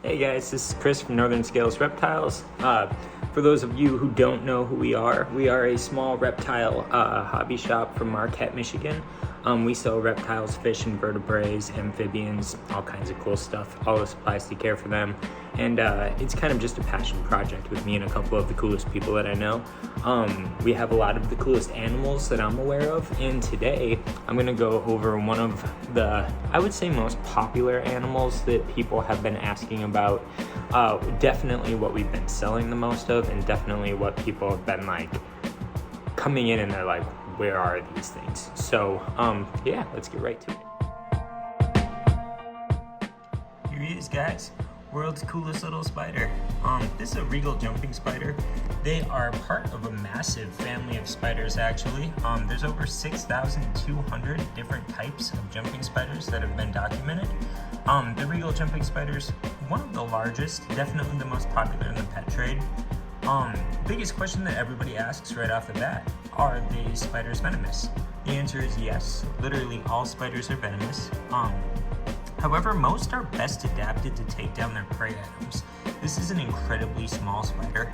Hey guys, this is Chris from Northern Scales Reptiles. For those of you who don't know who we are a small reptile hobby shop from Marquette, Michigan. We sell reptiles, fish, invertebrates, amphibians, all kinds of cool stuff, all the supplies to care for them. And it's kind of just a passion project with me and a couple of the coolest people that I know. We have a lot of the coolest animals that I'm aware of, and today I'm gonna go over one of the, I would say, most popular animals that people have been asking about. Definitely what we've been selling the most of, and definitely what people have been like coming in and they're like, where are these things? So yeah, let's get right to it. Here he is, guys. World's coolest little spider. This is a regal jumping spider. They are part of a massive family of spiders, actually. There's over 6,200 different types of jumping spiders that have been documented. The regal jumping spiders, one of the largest, definitely the most popular in the pet trade. Biggest question that everybody asks right off the bat, are these spiders venomous? The answer is yes. Literally all spiders are venomous. However, most are best adapted to take down their prey items. This is an incredibly small spider.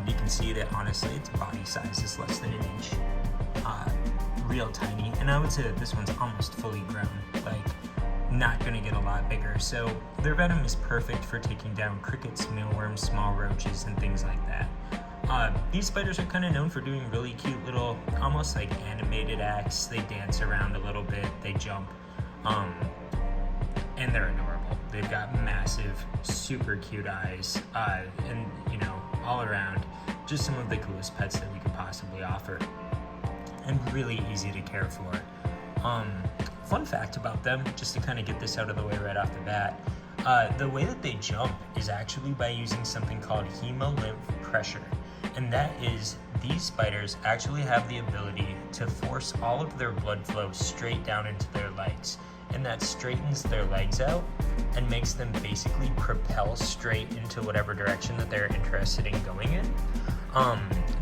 You can see that honestly its body size is less than an inch. Real tiny, and I would say that this one's almost fully grown, like not gonna get a lot bigger. So their venom is perfect for taking down crickets, mealworms, small roaches, and things like that. These spiders are kind of known for doing really cute little, almost like animated acts. They dance around a little bit, they jump. And they're adorable. They've got massive, super cute eyes, and you know, all around, just some of the coolest pets that we could possibly offer, and really easy to care for. Fun fact about them, just to kind of get this out of the way right off the bat, the way that they jump is actually by using something called hemolymph pressure, and that is, these spiders actually have the ability to force all of their blood flow straight down into their legs. And that straightens their legs out and makes them basically propel straight into whatever direction that they're interested in going in.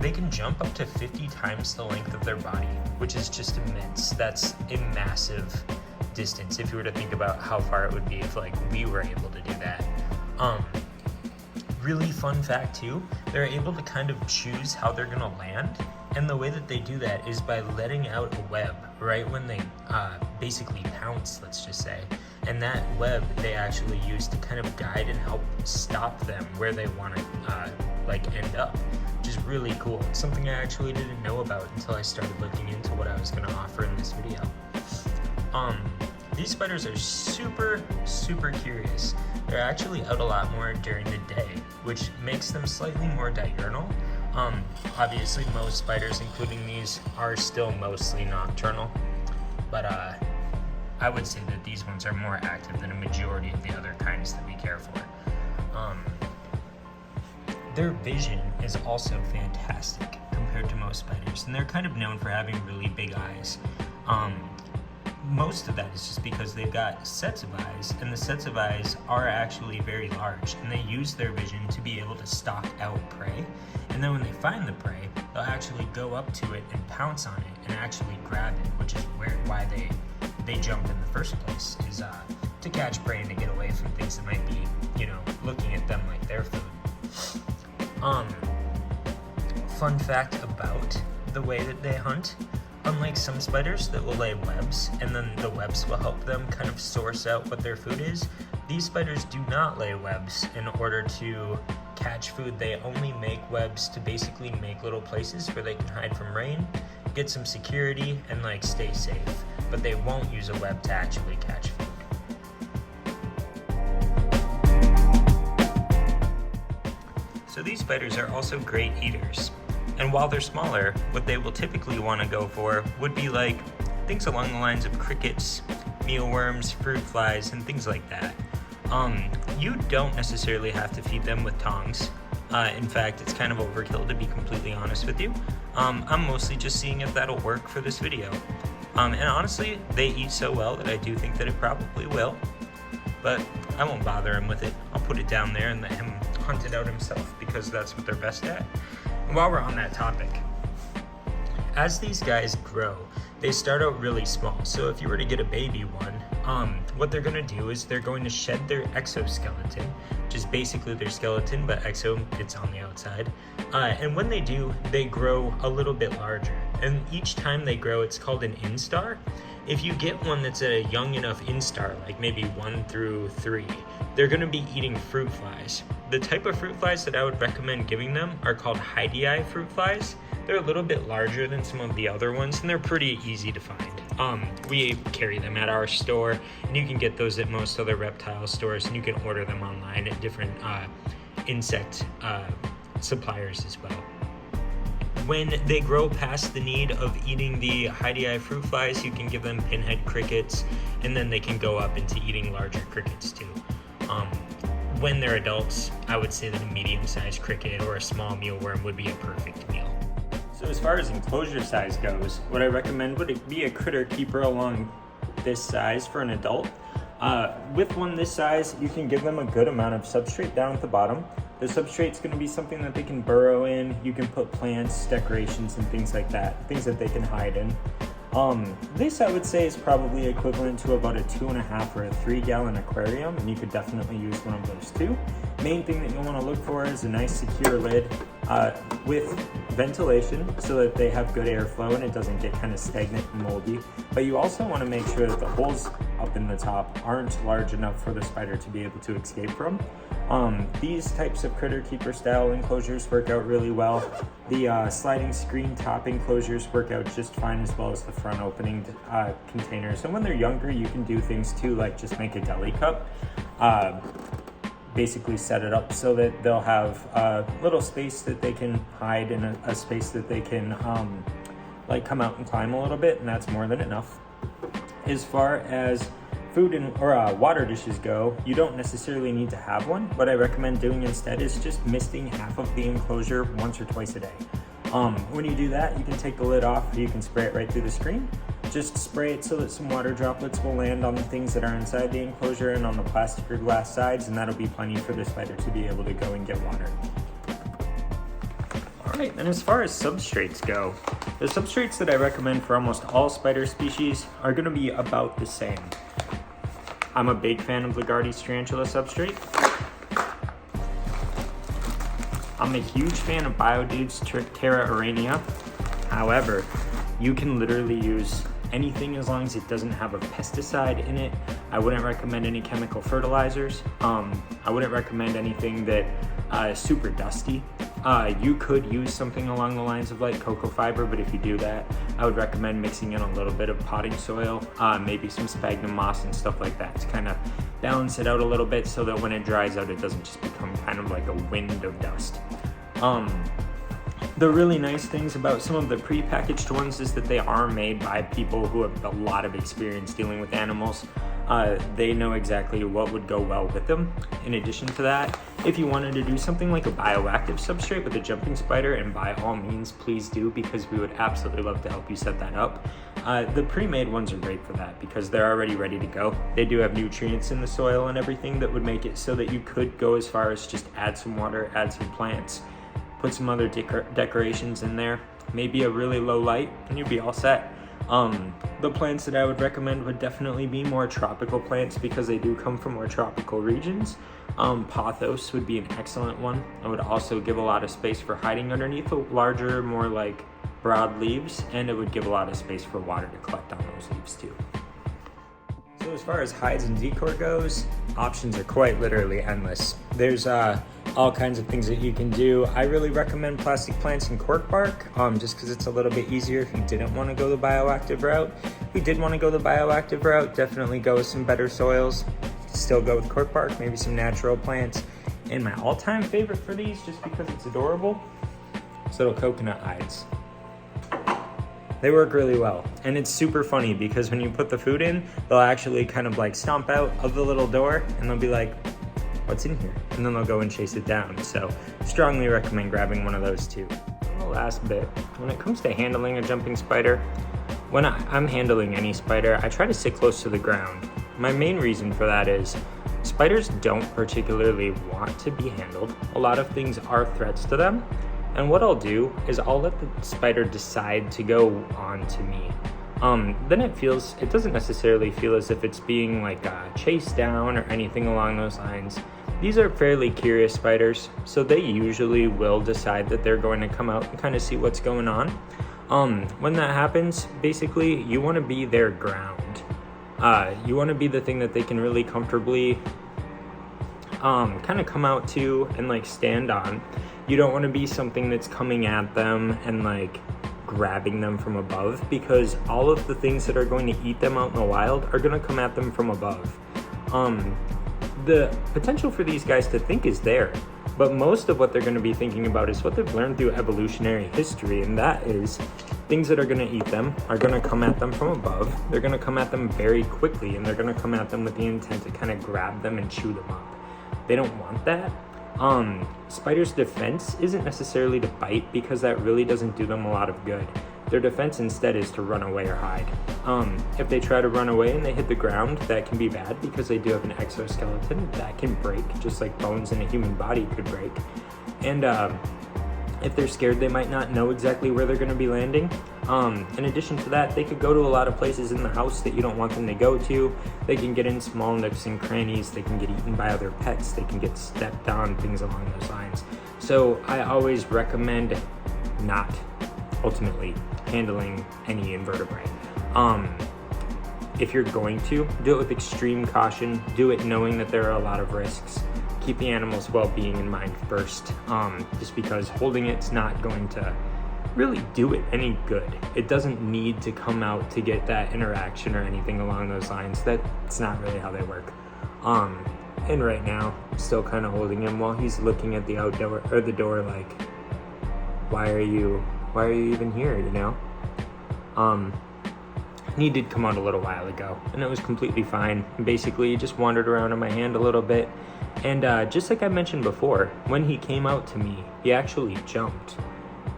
They can jump up to 50 times the length of their body, which is just immense. That's a massive distance if you were to think about how far it would be if like we were able to do that. Really fun fact too, they're able to kind of choose how they're gonna land. And the way that they do that is by letting out a web right when they basically pounce, let's just say. And that web they actually use to kind of guide and help stop them where they want to like end up, which is really cool. It's something I actually didn't know about until I started looking into what I was going to offer in this video. These spiders are super, super curious. They're actually out a lot more during the day, which makes them slightly more diurnal. Obviously most spiders, including these, are still mostly nocturnal, but I would say that these ones are more active than a majority of the other kinds that we care for. Their vision is also fantastic compared to most spiders, and they're kind of known for having really big eyes. Most of that is just because they've got sets of eyes, and the sets of eyes are actually very large, and they use their vision to be able to stalk out prey. And then when they find the prey, they'll actually go up to it and pounce on it and actually grab it, which is why they jump in the first place, is to catch prey and to get away from things that might be, you know, looking at them like their food. Fun fact about the way that they hunt, unlike some spiders that will lay webs and then the webs will help them kind of source out what their food is, these spiders do not lay webs in order to catch food. They only make webs to basically make little places where they can hide from rain, get some security, and like stay safe. But they won't use a web to actually catch food. So these spiders are also great eaters. And while they're smaller, what they will typically want to go for would be like things along the lines of crickets, mealworms, fruit flies, and things like that. You don't necessarily have to feed them with tongs. In fact, it's kind of overkill, to be completely honest with you. I'm mostly just seeing if that'll work for this video. And honestly, they eat so well that I do think that it probably will. But I won't bother him with it. I'll put it down there and let him hunt it out himself, because that's what they're best at. And while we're on that topic, as these guys grow, they start out really small. So if you were to get a baby one, what they're going to do is they're going to shed their exoskeleton, which is basically their skeleton, but exo, it's on the outside. And when they do, they grow a little bit larger. And each time they grow, it's called an instar. If you get one that's a young enough instar, like maybe 1 through 3, they're going to be eating fruit flies. The type of fruit flies that I would recommend giving them are called Heidi fruit flies. They're a little bit larger than some of the other ones, and they're pretty easy to find. We carry them at our store, and you can get those at most other reptile stores, and you can order them online at different insect suppliers as well. When they grow past the need of eating the Heidi fruit flies, you can give them pinhead crickets, and then they can go up into eating larger crickets too. When they're adults, I would say that a medium-sized cricket or a small mealworm would be a perfect meal. So as far as enclosure size goes, what I recommend would be a critter keeper along this size for an adult. With one this size, you can give them a good amount of substrate down at the bottom. The substrate's going to be something that they can burrow in. You can put plants, decorations, and things like that, things that they can hide in. This I would say is probably equivalent to about a 2.5 or a 3-gallon aquarium, and you could definitely use one of those too. Main thing that you'll want to look for is a nice secure lid with ventilation so that they have good airflow and it doesn't get kind of stagnant and moldy. But you also want to make sure that the holes up in the top aren't large enough for the spider to be able to escape from. These types of critter keeper style enclosures work out really well. The sliding screen top enclosures work out just fine, as well as the front opening containers. And when they're younger, you can do things too, like just make a deli cup. Basically set it up so that they'll have a little space that they can hide and a space that they can like come out and climb a little bit, and that's more than enough. As far as food or water dishes go, you don't necessarily need to have one. What I recommend doing instead is just misting half of the enclosure once or twice a day. When you do that, you can take the lid off, or you can spray it right through the screen. Just spray it so that some water droplets will land on the things that are inside the enclosure and on the plastic or glass sides, and that'll be plenty for the spider to be able to go and get water. Alright, and as far as substrates go, the substrates that I recommend for almost all spider species are going to be about the same. I'm a big fan of Lagarde's tarantula substrate. I'm a huge fan of BioDude's Terra Arania. However, you can literally use anything as long as it doesn't have a pesticide in it. I wouldn't recommend any chemical fertilizers. I wouldn't recommend anything that is super dusty. You could use something along the lines of like cocoa fiber, but if you do that, I would recommend mixing in a little bit of potting soil, maybe some sphagnum moss and stuff like that to kind of balance it out a little bit so that when it dries out, it doesn't just become kind of like a wind of dust. The really nice things about some of the pre-packaged ones is that they are made by people who have a lot of experience dealing with animals. They know exactly what would go well with them. In addition to that, if you wanted to do something like a bioactive substrate with a jumping spider, and by all means, please do, because we would absolutely love to help you set that up. The pre-made ones are great for that because they're already ready to go. They do have nutrients in the soil and everything that would make it so that you could go as far as just add some water, add some plants, put some other decorations in there, maybe a really low light, and you'd be all set. The plants that I would recommend would definitely be more tropical plants because they do come from more tropical regions. Pothos would be an excellent one. It would also give a lot of space for hiding underneath the larger, more like broad leaves, and it would give a lot of space for water to collect on those leaves too. So as far as hides and decor goes, options are quite literally endless. There's all kinds of things that you can do. I really recommend plastic plants and cork bark, just because it's a little bit easier if you didn't want to go the bioactive route. If you did want to go the bioactive route, definitely go with some better soils. Still go with cork bark, maybe some natural plants. And my all-time favorite for these, just because it's adorable, is little coconut hides. They work really well, and it's super funny because when you put the food in, they'll actually kind of like stomp out of the little door and they'll be like, what's in here? And then they'll go and chase it down. So strongly recommend grabbing one of those too. And the last bit, when it comes to handling a jumping spider, when I'm handling any spider, I try to sit close to the ground. My main reason for that is spiders don't particularly want to be handled. A lot of things are threats to them. And what I'll do is I'll let the spider decide to go on to me. then it doesn't necessarily feel as if it's being like chased down or anything along those lines. These are fairly curious spiders, so they usually will decide that they're going to come out and kind of see what's going on. When that happens, basically you want to be their ground. You want to be the thing that they can really comfortably kind of come out to and like stand on. You don't want to be something that's coming at them and like grabbing them from above, because all of the things that are going to eat them out in the wild are going to come at them from above. The potential for these guys to think is there, but most of what they're going to be thinking about is what they've learned through evolutionary history, and that is things that are going to eat them are going to come at them from above. They're going to come at them very quickly, and they're going to come at them with the intent to kind of grab them and chew them up. They don't want that. Spiders' defense isn't necessarily to bite, because that really doesn't do them a lot of good. Their defense instead is to run away or hide. If they try to run away and they hit the ground, that can be bad, because they do have an exoskeleton that can break, just like bones in a human body could break. And if they're scared, they might not know exactly where they're going to be landing. In addition to that, they could go to a lot of places in the house that you don't want them to go to. They can get in small nooks and crannies. They can get eaten by other pets. They can get stepped on, things along those lines. So I always recommend not ultimately handling any invertebrate. If you're going to, do it with extreme caution. Do it knowing that there are a lot of risks. Keep the animal's well-being in mind first, just because holding it's not going to really do it any good. It doesn't need to come out to get that interaction or anything along those lines. That's not really how they work. And right now, still kind of holding him while he's looking at the outdoor or the door, like, why are you even here, you know? He did come out a little while ago, and it was completely fine. Basically, he just wandered around on my hand a little bit, and just like I mentioned before, when he came out to me, he actually jumped,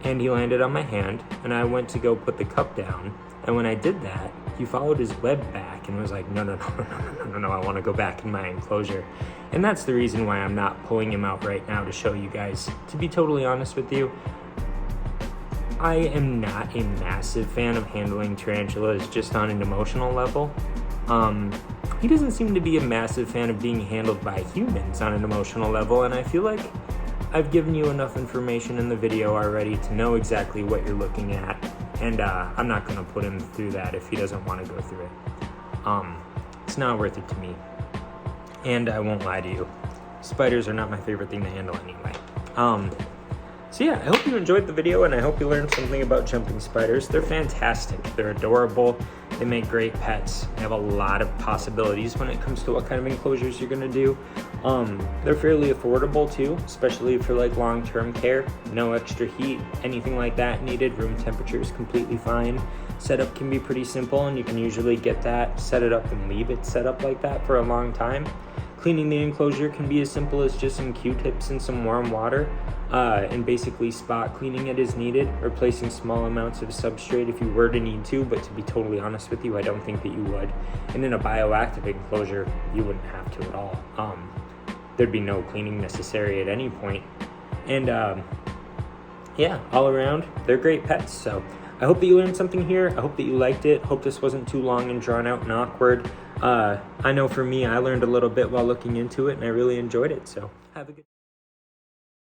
and he landed on my hand, and I went to go put the cup down, and when I did that, he followed his web back and was like, no, I want to go back in my enclosure. And that's the reason why I'm not pulling him out right now to show you guys. To be totally honest with you, I am not a massive fan of handling tarantulas just on an emotional level. He doesn't seem to be a massive fan of being handled by humans on an emotional level, and I feel like I've given you enough information in the video already to know exactly what you're looking at, and I'm not going to put him through that if he doesn't want to go through it. It's not worth it to me, and I won't lie to you. Spiders are not my favorite thing to handle anyway. So yeah, I hope you enjoyed the video, and I hope you learned something about jumping spiders. They're fantastic. They're adorable. They make great pets. They have a lot of possibilities when it comes to what kind of enclosures you're gonna do. They're fairly affordable too, especially for like long-term care. No extra heat, anything like that needed. Room temperature is completely fine. Setup can be pretty simple, and you can usually get that, set it up, and leave it set up like that for a long time. Cleaning the enclosure can be as simple as just some Q-tips and some warm water, and basically spot cleaning it as needed, replacing small amounts of substrate if you were to need to, but to be totally honest with you, I don't think that you would. And in a bioactive enclosure, you wouldn't have to at all. There'd be no cleaning necessary at any point. And yeah, all around, they're great pets. So I hope that you learned something here. I hope that you liked it. Hope this wasn't too long and drawn out and awkward. I know for me, I learned a little bit while looking into it, and I really enjoyed it. So have a good